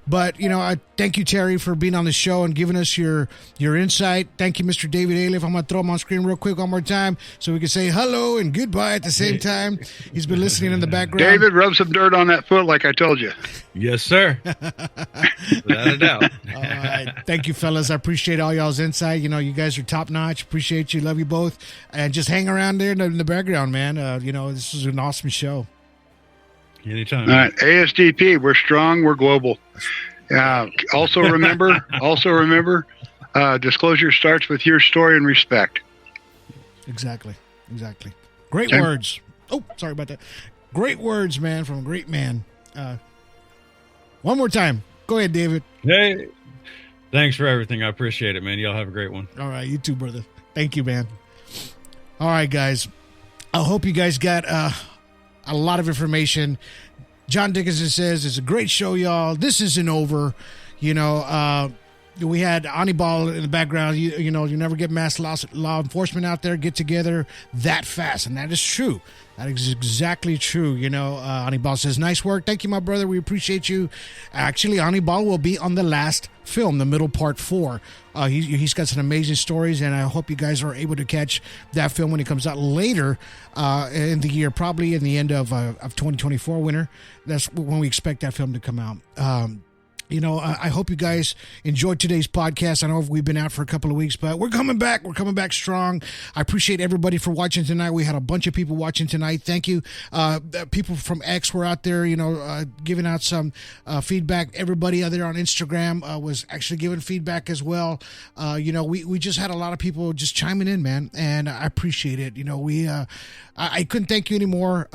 but I thank you, Terry, for being on the show and giving us your insight. Thank you, Mr. David Aliff. I'm gonna throw him on screen real quick one more time so we can say hello and goodbye at the same time. He's been listening in the background.
David, rub some dirt on that foot like I told you.
Yes, sir. Without a doubt.
All right. Thank you, fellas. I appreciate all y'all's insight. You guys are top notch. Appreciate you. Love you both. And just hang around there in the background, man. This is an awesome show.
Anytime.
All right. ASDP, we're strong. We're global. Also remember, disclosure starts with your story and respect.
Exactly. Great words. Oh, sorry about that. Great words, man, from a great man. One more time. Go ahead, David.
Hey, thanks for everything. I appreciate it, man. Y'all have a great one.
All right, you too, brother. Thank you, man. All right, guys. I hope you guys got a lot of information. John Dickinson says, it's a great show, y'all. This isn't over. We had Anibal in the background. You never get mass law enforcement out there get together that fast, and that is true. That is exactly true. Anibal says, nice work. Thank you, my brother. We appreciate you. Actually, Anibal will be on the last film, the middle part 4. He's got some amazing stories, and I hope you guys are able to catch that film when it comes out later in the year, probably in the end of 2024 winter. That's when we expect that film to come out. I hope you guys enjoyed today's podcast. I know we've been out for a couple of weeks, but we're coming back. We're coming back strong. I appreciate everybody for watching tonight. We had a bunch of people watching tonight. Thank you. People from X were out there, giving out some feedback. Everybody out there on Instagram was actually giving feedback as well. We just had a lot of people just chiming in, man, and I appreciate it. I couldn't thank you anymore.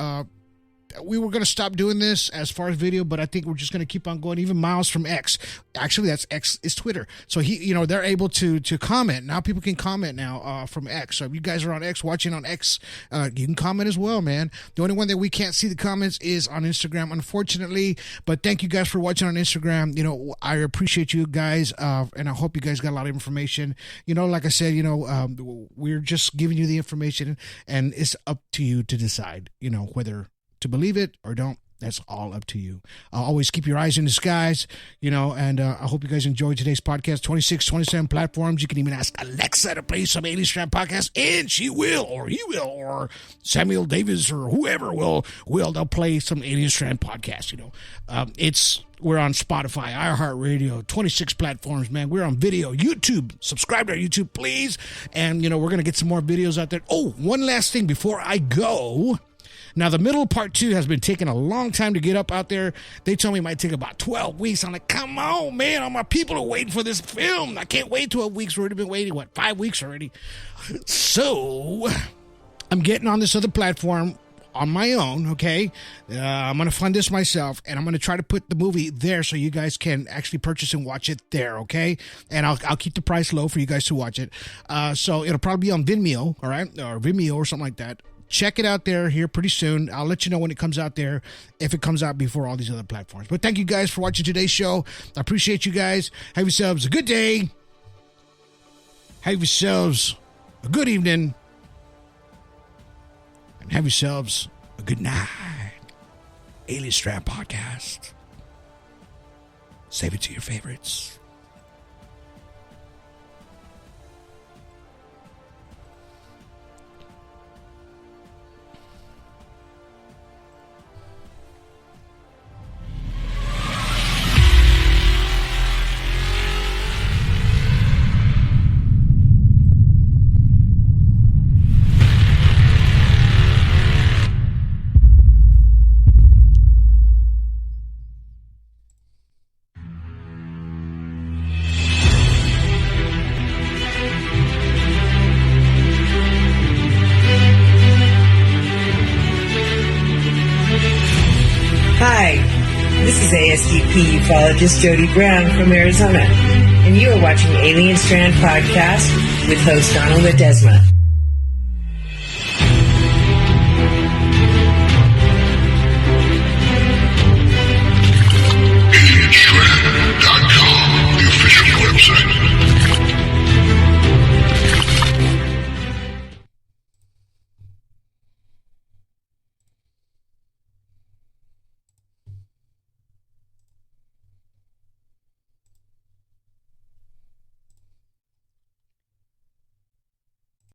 We were going to stop doing this as far as video, but I think we're just going to keep on going. Even Miles from X, actually that's X is Twitter. So they're able to comment. Now people can comment now from X. So if you guys are on X, watching on X, you can comment as well, man. The only one that we can't see the comments is on Instagram, unfortunately, but thank you guys for watching on Instagram. I appreciate you guys. And I hope you guys got a lot of information. Like I said, we're just giving you the information, and it's up to you to decide, whether to believe it or don't. That's all up to you. Always keep your eyes in the skies, and I hope you guys enjoyed today's podcast. 26, 27 platforms. You can even ask Alexa to play some Alien Strand podcast, and she will, or he will, or Samuel Davis, or whoever will. They'll play some Alien Strand podcast, we're on Spotify, iHeartRadio, 26 platforms, man. We're on video, YouTube. Subscribe to our YouTube, please. And, we're going to get some more videos out there. Oh, one last thing before I go. Now, the middle part 2 has been taking a long time to get up out there. They told me it might take about 12 weeks. I'm like, come on, man. All my people are waiting for this film. I can't wait 12 weeks. We've already been waiting, 5 weeks already? So, I'm getting on this other platform on my own, okay? I'm going to fund this myself, and I'm going to try to put the movie there so you guys can actually purchase and watch it there, okay? And I'll keep the price low for you guys to watch it. So it'll probably be on Vimeo, all right? Or Vimeo or something like that. Check it out there here pretty soon. I'll let you know when it comes out there, if it comes out before all these other platforms. But thank you guys for watching today's show. I appreciate you guys. Have yourselves a good day. Have yourselves a good evening. And have yourselves a good night. Alien Strand Podcast. Save it to your favorites.
Hi, this is ASDP ufologist Jody Brown from Arizona, and you are watching Alien Strand Podcast with host Donald Ledesma.